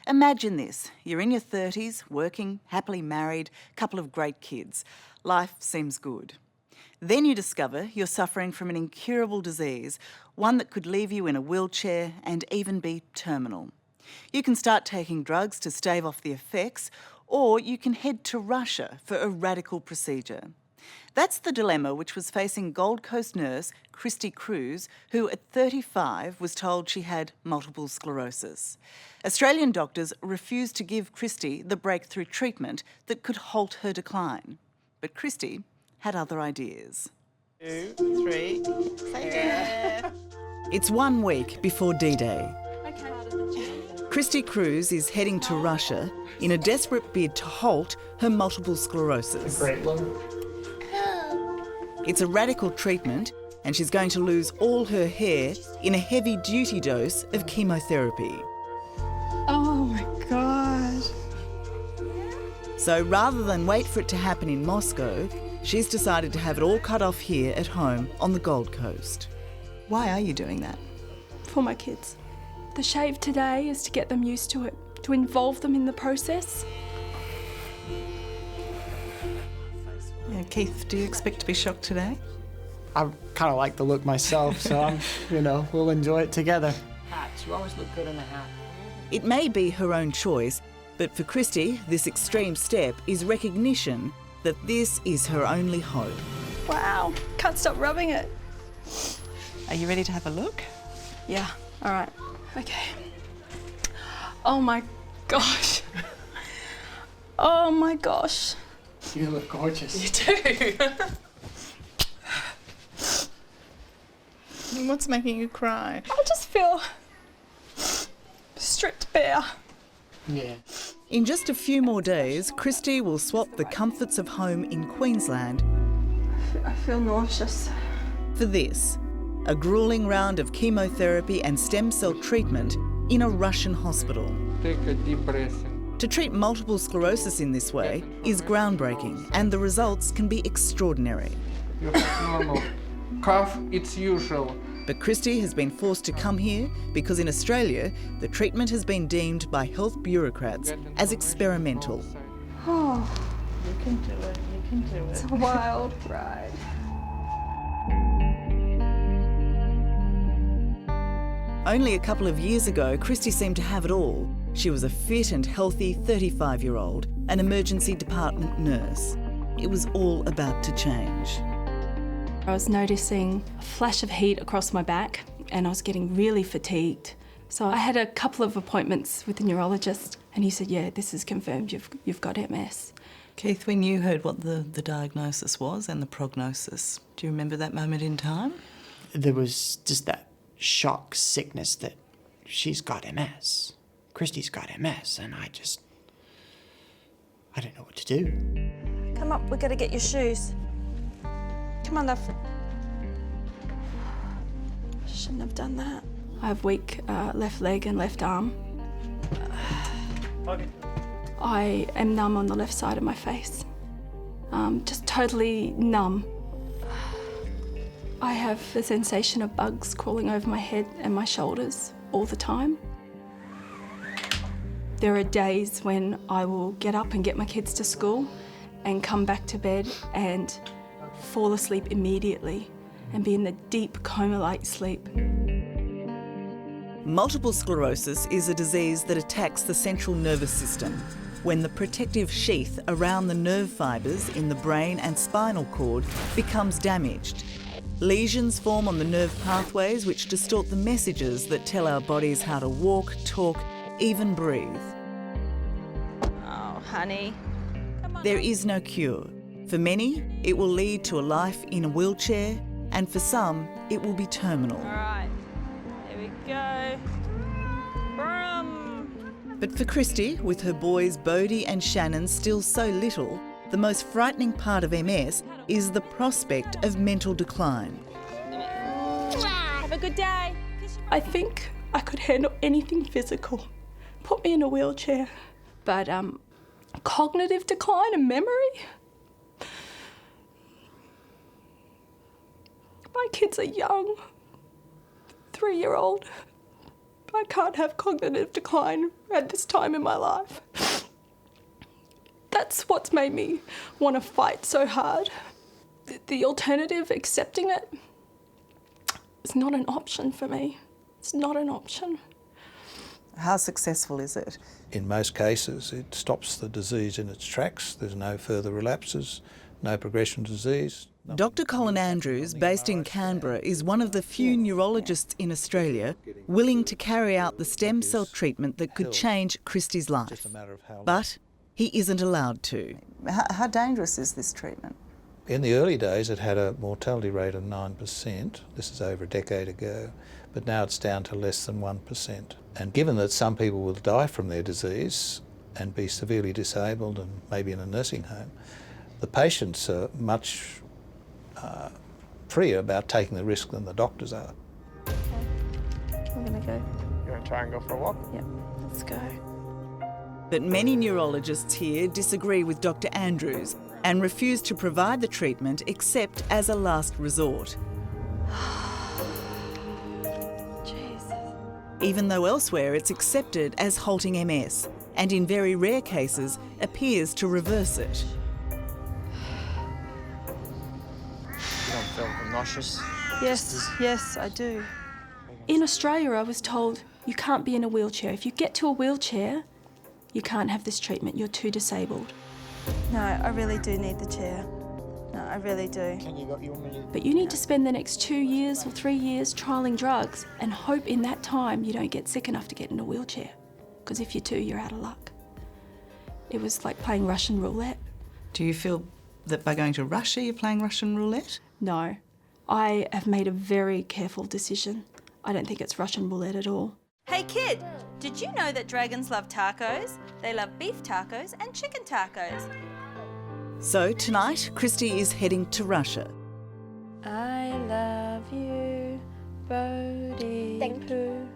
Imagine this. You're in your 30s, working, happily married, couple of great kids. Life seems good. Then you discover you're suffering from an incurable disease, one that could leave you in a wheelchair and even be terminal. You can start taking drugs to stave off the effects, or you can head to Russia for a radical procedure. That's the dilemma which was facing Gold Coast nurse Kristy Cruise, who at 35 was told she had multiple sclerosis. Australian doctors refused to give Kristy the breakthrough treatment that could halt her decline. But Kristy had other ideas. 2, 3, say yeah. It's 1 week before D-Day. Kristy Cruise is heading to Russia in a desperate bid to halt her multiple sclerosis. Great one. It's a radical treatment, and she's going to lose all her hair in a heavy-duty dose of chemotherapy. Oh my God. So rather than wait for it to happen in Moscow, she's decided to have it all cut off here at home on the Gold Coast. Why are you doing that? For my kids. The shave today is to get them used to it, to involve them in the process. Yeah, Keith, do you expect to be shocked today? I kind of like the look myself, so we'll enjoy it together. Hats, you always look good in a hat. It may be her own choice, but for Kristy, this extreme step is recognition that this is her only hope. Wow, can't stop rubbing it. Are you ready to have a look? Yeah, all right, okay. Oh my gosh. Oh my gosh. You look gorgeous. You do. What's making you cry? I just feel stripped bare. Yeah. In just a few more days, Kristy will swap the comforts of home in Queensland I feel nauseous. for this, a gruelling round of chemotherapy and stem cell treatment in a Russian hospital. Take a deep breath in. To treat multiple sclerosis in this way is groundbreaking, and the results can be extraordinary. You have normal cough, it's usual. But Kristy has been forced to come here because in Australia, the treatment has been deemed by health bureaucrats as experimental. Oh, You can do it, you can do it. it's a wild ride. Only a couple of years ago, Kristy seemed to have it all. She was a fit and healthy 35-year-old, an emergency department nurse. It was all about to change. I was noticing a flash of heat across my back and I was getting really fatigued. So I had a couple of appointments with the neurologist and he said, yeah, this is confirmed, you've got MS. Keith, when you heard what the diagnosis was and the prognosis, do you remember that moment in time? There was just that shock sickness that she's got MS. Kristy's got MS, and I don't know what to do. Come up, we've got to get your shoes. Come on, love. Shouldn't have done that. I have weak left leg and left arm. Okay. I am numb on the left side of my face. Just totally numb. I have the sensation of bugs crawling over my head and my shoulders all the time. There are days when I will get up and get my kids to school and come back to bed and fall asleep immediately and be in the deep coma-like sleep. Multiple sclerosis is a disease that attacks the central nervous system when the protective sheath around the nerve fibres in the brain and spinal cord becomes damaged. Lesions form on the nerve pathways which distort the messages that tell our bodies how to walk, talk, even breathe. Oh, honey. Come on. There is no cure. For many, it will lead to a life in a wheelchair, and for some, it will be terminal. All right, here we go. Brum. But for Kristy, with her boys Bodie and Shannon still so little, the most frightening part of MS is the prospect of mental decline. Have a good day. I think I could handle anything physical. Put me in a wheelchair. But cognitive decline and memory? My kids are young. 3-year-old. I can't have cognitive decline at this time in my life. That's what's made me want to fight so hard. The alternative, accepting it, is not an option for me. It's not an option. How successful is it? In most cases, it stops the disease in its tracks. There's no further relapses, no progression of disease. Dr Colin Andrews, based in Canberra, is one of the few neurologists in Australia willing to carry out the stem cell treatment that could change Kristy's life. But he isn't allowed to. How dangerous is this treatment? In the early days, it had a mortality rate of 9%. This is over a decade ago, but now it's down to less than 1%. And given that some people will die from their disease and be severely disabled and maybe in a nursing home, the patients are much freer about taking the risk than the doctors are. Okay. We're gonna go. You want to try and go for a walk? Yep, let's go. But many neurologists here disagree with Dr Andrews and refuse to provide the treatment except as a last resort. Jesus. Even though elsewhere it's accepted as halting MS and in very rare cases appears to reverse it. You don't feel nauseous? Yes, I do. In Australia, I was told you can't be in a wheelchair. If you get to a wheelchair, you can't have this treatment. You're too disabled. No, I really do need the chair. No, I really do. Can you go? You want me to? But you need to spend the next 2 years or 3 years trialling drugs and hope in that time you don't get sick enough to get in a wheelchair. Because if you do, you're out of luck. It was like playing Russian roulette. Do you feel that by going to Russia you're playing Russian roulette? No, I have made a very careful decision. I don't think it's Russian roulette at all. Hey kid, did you know that dragons love tacos? They love beef tacos and chicken tacos. So tonight, Kristy is heading to Russia. I love you, Bodhi. Thank you.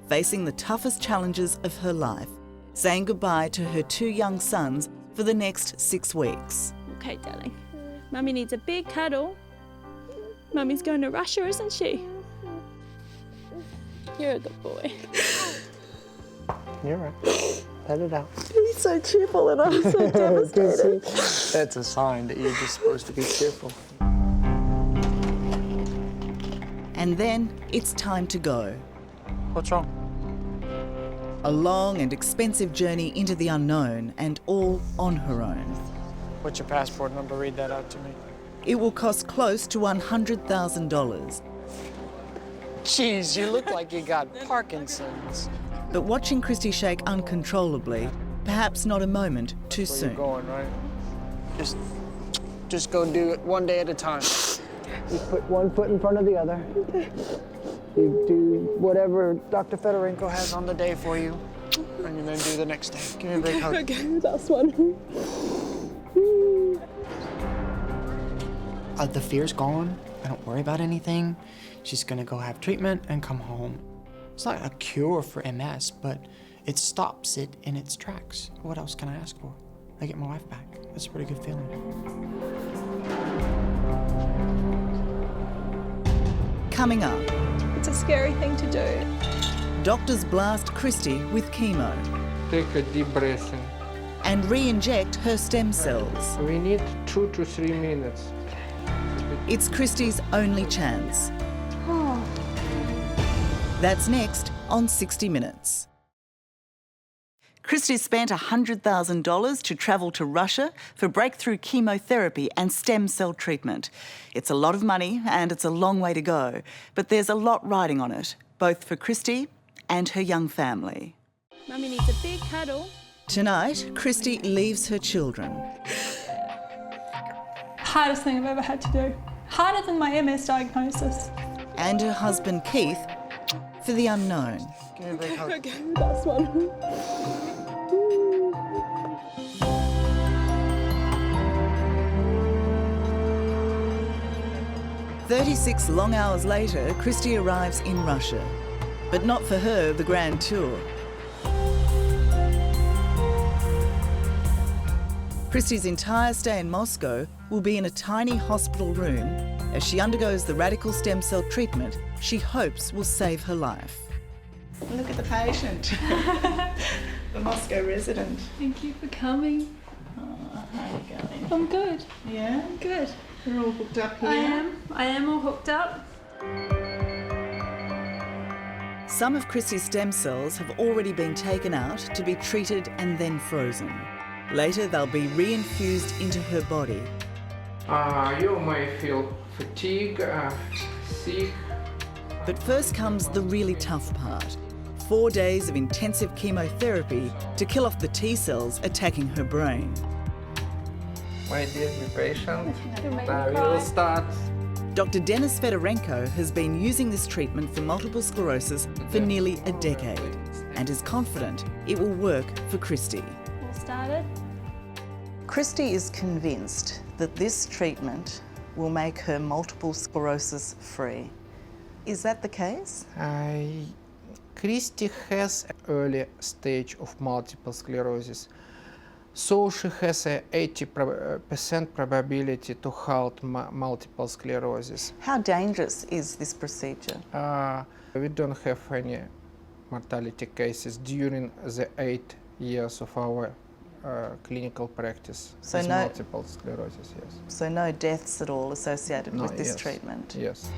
Facing the toughest challenges of her life, saying goodbye to her 2 young sons for the next 6 weeks. Okay, darling. Mummy needs a big cuddle. Mummy's going to Russia, isn't she? You're a good boy. You're right. Let it out. He's so cheerful and I'm so devastated. That's a sign that you're just supposed to be cheerful. And then it's time to go. What's wrong? A long and expensive journey into the unknown, and all on her own. What's your passport number? Read that out to me. It will cost close to $100,000. Jeez, you look like you got Parkinson's. But watching Kristy shake uncontrollably, perhaps not a moment too Where soon. you going, right? Just go do it one day at a time. You put one foot in front of the other. You do whatever Dr. Fedorenko has on the day for you, and then do the next day. Give me a big hug. Okay, last one. The fear's gone. I don't worry about anything. She's gonna go have treatment and come home. It's not a cure for MS, but it stops it in its tracks. What else can I ask for? I get my wife back. That's a pretty good feeling. Coming up, It's a scary thing to do. doctors blast Kristy with chemo Take a deep breath in. and re-inject her stem cells. We need 2 to 3 minutes. It's Kristy's only chance. That's next on 60 Minutes. Kristy spent $100,000 to travel to Russia for breakthrough chemotherapy and stem cell treatment. It's a lot of money and it's a long way to go, but there's a lot riding on it, both for Kristy and her young family. Mummy needs a big cuddle. Tonight, Kristy leaves her children. Hardest thing I've ever had to do. Harder than my MS diagnosis. And her husband Keith for the unknown. Give me a big hug. Okay, last one. 36 long hours later, Kristy arrives in Russia. But not for her, the grand tour. Kristy's entire stay in Moscow will be in a tiny hospital room as she undergoes the radical stem cell treatment she hopes will save her life. Look at the patient. The Moscow resident. Thank you for coming. Oh, how are you going? I'm good. Yeah? Good. You're all hooked up here? I am all hooked up. Some of Kristy's stem cells have already been taken out to be treated and then frozen. Later, they'll be re-infused into her body. You may feel fatigue, sick. But first comes the really tough part. 4 days of intensive chemotherapy to kill off the T cells attacking her brain. My dear, be patient. You'll make me We cry. will start. Dr. Denis Fedorenko has been using this treatment for multiple sclerosis for nearly a decade and is confident it will work for Kristy. All started. Kristy is convinced that this treatment will make her multiple sclerosis free. Is that the case? Kristy has an early stage of multiple sclerosis, so she has a 80% probability to halt multiple sclerosis. How dangerous is this procedure? We don't have any mortality cases during the 8 years of our clinical practice So with no- multiple sclerosis, yes. So no deaths at all associated No, with this yes, treatment? Yes.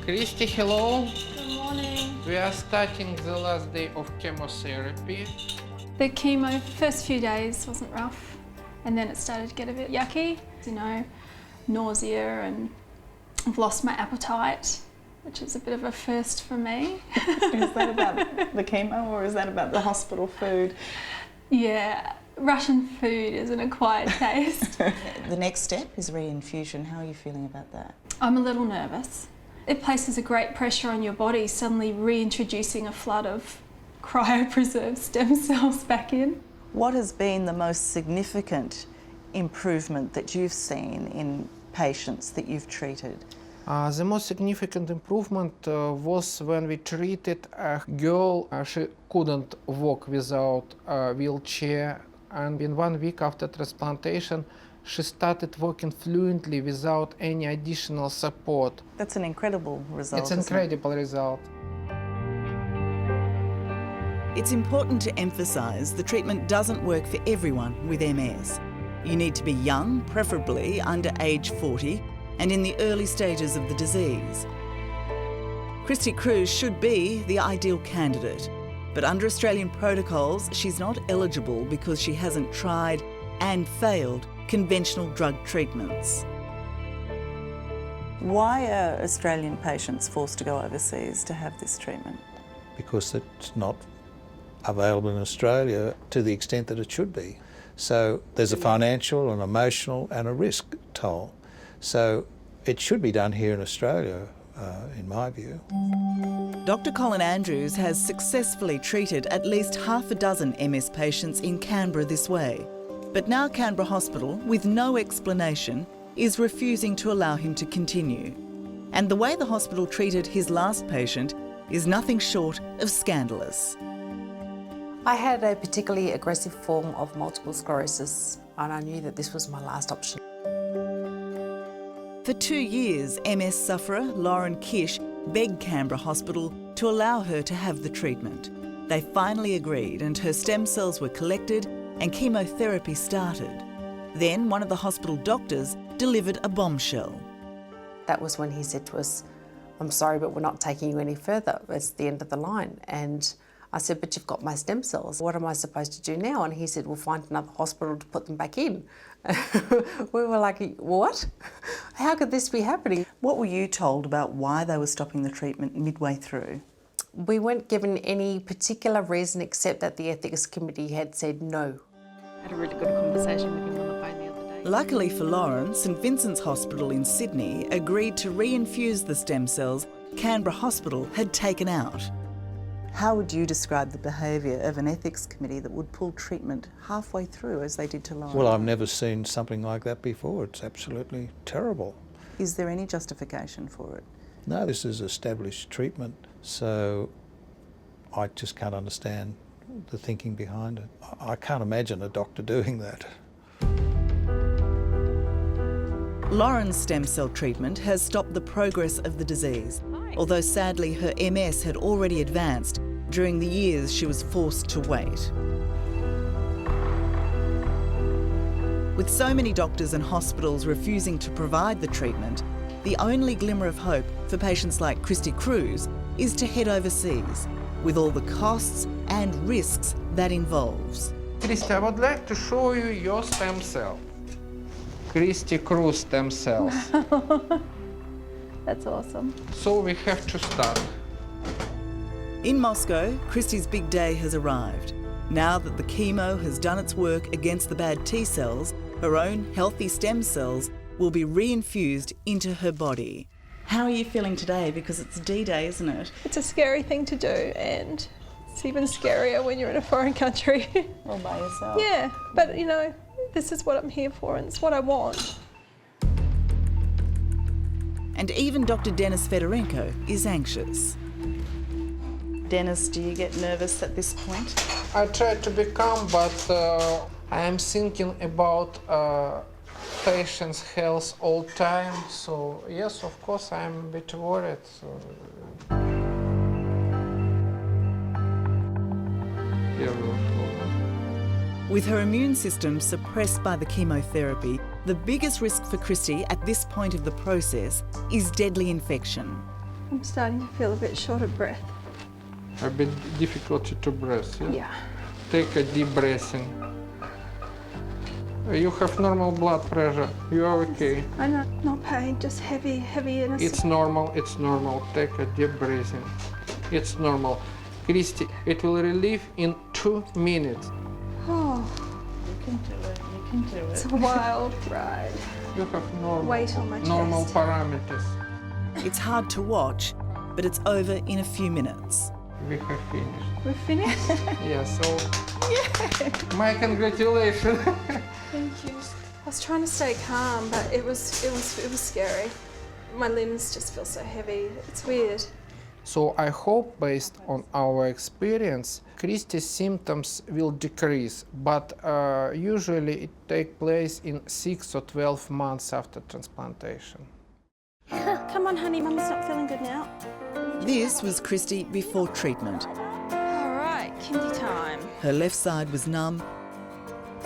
Kristy, hello. Good morning. We are starting the last day of chemotherapy. The chemo, first few days wasn't rough, and then it started to get a bit yucky. You know, nausea, and I've lost my appetite, which is a bit of a first for me. Is that about the chemo or is that about the hospital food? Yeah, Russian food is an acquired taste. The next step is re-infusion. How are you feeling about that? I'm a little nervous. It places a great pressure on your body, suddenly reintroducing a flood of cryopreserved stem cells back in. What has been the most significant improvement that you've seen in patients that you've treated? The most significant improvement was when we treated a girl. She couldn't walk without a wheelchair, and in 1 week after transplantation, she started walking fluently without any additional support. That's an incredible result. It's an isn't it? incredible result. It's important to emphasise the treatment doesn't work for everyone with MS. You need to be young, preferably under age 40, and in the early stages of the disease. Kristy Cruise should be the ideal candidate, but under Australian protocols, she's not eligible because she hasn't tried and failed conventional drug treatments. Why are Australian patients forced to go overseas to have this treatment? Because it's not available in Australia to the extent that it should be. So there's a financial, an emotional and a risk toll. So it should be done here in Australia, in my view. Dr. Colin Andrews has successfully treated at least half a dozen MS patients in Canberra this way. But now Canberra Hospital, with no explanation, is refusing to allow him to continue. And the way the hospital treated his last patient is nothing short of scandalous. I had a particularly aggressive form of multiple sclerosis, and I knew that this was my last option. For 2 years, MS sufferer Lauren Kish begged Canberra Hospital to allow her to have the treatment. They finally agreed and her stem cells were collected and chemotherapy started. Then one of the hospital doctors delivered a bombshell. That was when he said to us, "I'm sorry, but we're not taking you any further. It's the end of the line." And I said, "But you've got my stem cells. What am I supposed to do now?" And he said, "We'll find another hospital to put them back in." We were like, "What? How could this be happening?" What were you told about why they were stopping the treatment midway through? We weren't given any particular reason except that the ethics committee had said no. I had a really good conversation with him on the phone the other day. Luckily for Lauren, St Vincent's Hospital in Sydney agreed to re-infuse the stem cells Canberra Hospital had taken out. How would you describe the behaviour of an ethics committee that would pull treatment halfway through as they did to Lauren? Well, I've never seen something like that before. It's absolutely terrible. Is there any justification for it? No, this is established treatment, so I just can't understand the thinking behind it. I can't imagine a doctor doing that. Lauren's stem cell treatment has stopped the progress of the disease, although sadly her MS had already advanced during the years she was forced to wait. With so many doctors and hospitals refusing to provide the treatment, the only glimmer of hope for patients like Kristy Cruise is to head overseas, with all the costs and risks that involves. Kristy, I would like to show you your stem cell. Kristy Cruise stem cells. That's awesome. So we have to start. In Moscow, Kristy's big day has arrived. Now that the chemo has done its work against the bad T cells, her own healthy stem cells will be re-infused into her body. How are you feeling today? Because it's D-Day, isn't it? It's a scary thing to do, and it's even scarier when you're in a foreign country. All by yourself. Yeah, but you know, this is what I'm here for, and it's what I want. And even Dr. Denis Fedorenko is anxious. Denis, do you get nervous at this point? I try to be calm, but I am thinking about patient's health all time. So yes, of course, I'm a bit worried. So. With her immune system suppressed by the chemotherapy, the biggest risk for Kristy at this point of the process is deadly infection. I'm starting to feel a bit short of breath. A bit difficulty to breathe. Yeah? Yeah. Take a deep breath in. You have normal blood pressure. You are okay. I know, not pain, just heaviness. It's normal. It's normal. Take a deep breath in. It's normal. Kristy, it will relieve in 2 minutes. Oh, You can do it, you can do it's a wild ride. You have normal, Weight on my normal chest. parameters. It's hard to watch, but it's over in a few minutes. We have finished. We're finished? Yeah, so my congratulations. Thank you. I was trying to stay calm, but it was scary. My limbs just feel so heavy. It's weird. So I hope, based on our experience, Kristy's symptoms will decrease, but usually it takes place in 6 or 12 months after transplantation. Come on, honey, Mum's not feeling good now. This was Kristy before treatment. All right, kindy time. Her left side was numb.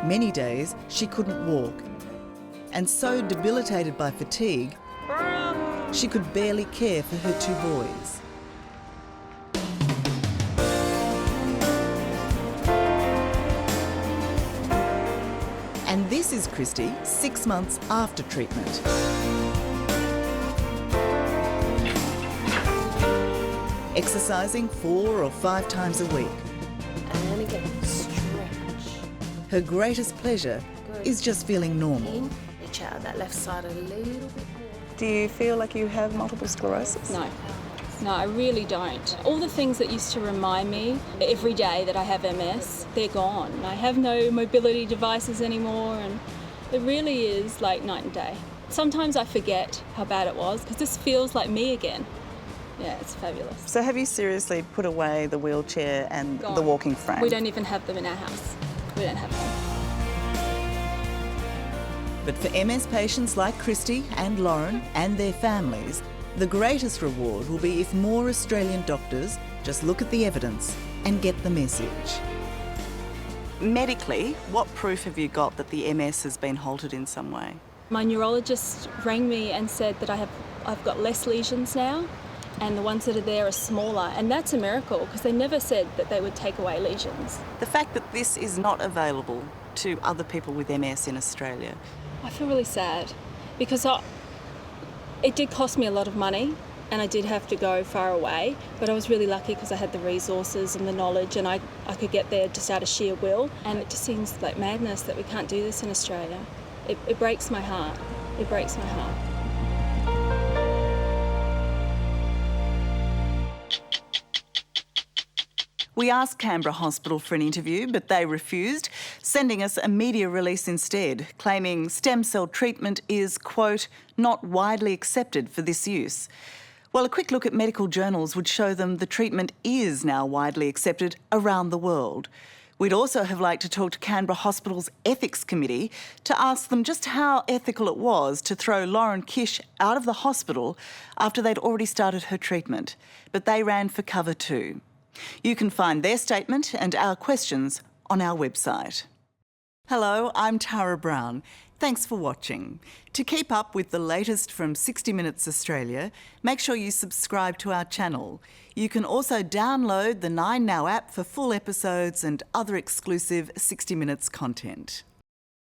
Many days she couldn't walk. And so debilitated by fatigue, she could barely care for her 2 boys. And this is Kristy 6 months after treatment. Exercising 4 or 5 times a week. And again, stretch. Her greatest pleasure is just feeling normal. In, reach out that left side a little bit more. Do you feel like you have multiple sclerosis? No, I really don't. All the things that used to remind me every day that I have MS, they're gone. I have no mobility devices anymore, and it really is like night and day. Sometimes I forget how bad it was because this feels like me again. Yeah, it's fabulous. So have you seriously put away the wheelchair and Gone. the walking frame? We don't even have them in our house. We don't have them. But for MS patients like Kristy and Lauren and their families, the greatest reward will be if more Australian doctors just look at the evidence and get the message. Medically, what proof have you got that the MS has been halted in some way? My neurologist rang me and said that I've got less lesions now, and the ones that are there are smaller, and that's a miracle because they never said that they would take away lesions. The fact that this is not available to other people with MS in Australia. I feel really sad because it did cost me a lot of money and I did have to go far away, but I was really lucky because I had the resources and the knowledge, and I could get there just out of sheer will. And it just seems like madness that we can't do this in Australia. It breaks my heart. It breaks my heart. We asked Canberra Hospital for an interview, but they refused, sending us a media release instead, claiming stem cell treatment is, quote, not widely accepted for this use. Well, a quick look at medical journals would show them the treatment is now widely accepted around the world, We'd also have liked to talk to Canberra Hospital's Ethics Committee to ask them just how ethical it was to throw Lauren Kish out of the hospital after they'd already started her treatment. But they ran for cover too. You can find their statement and our questions on our website. Hello, I'm Tara Brown. Thanks for watching. To keep up with the latest from 60 Minutes Australia, make sure you subscribe to our channel. You can also download the 9Now app for full episodes and other exclusive 60 Minutes content.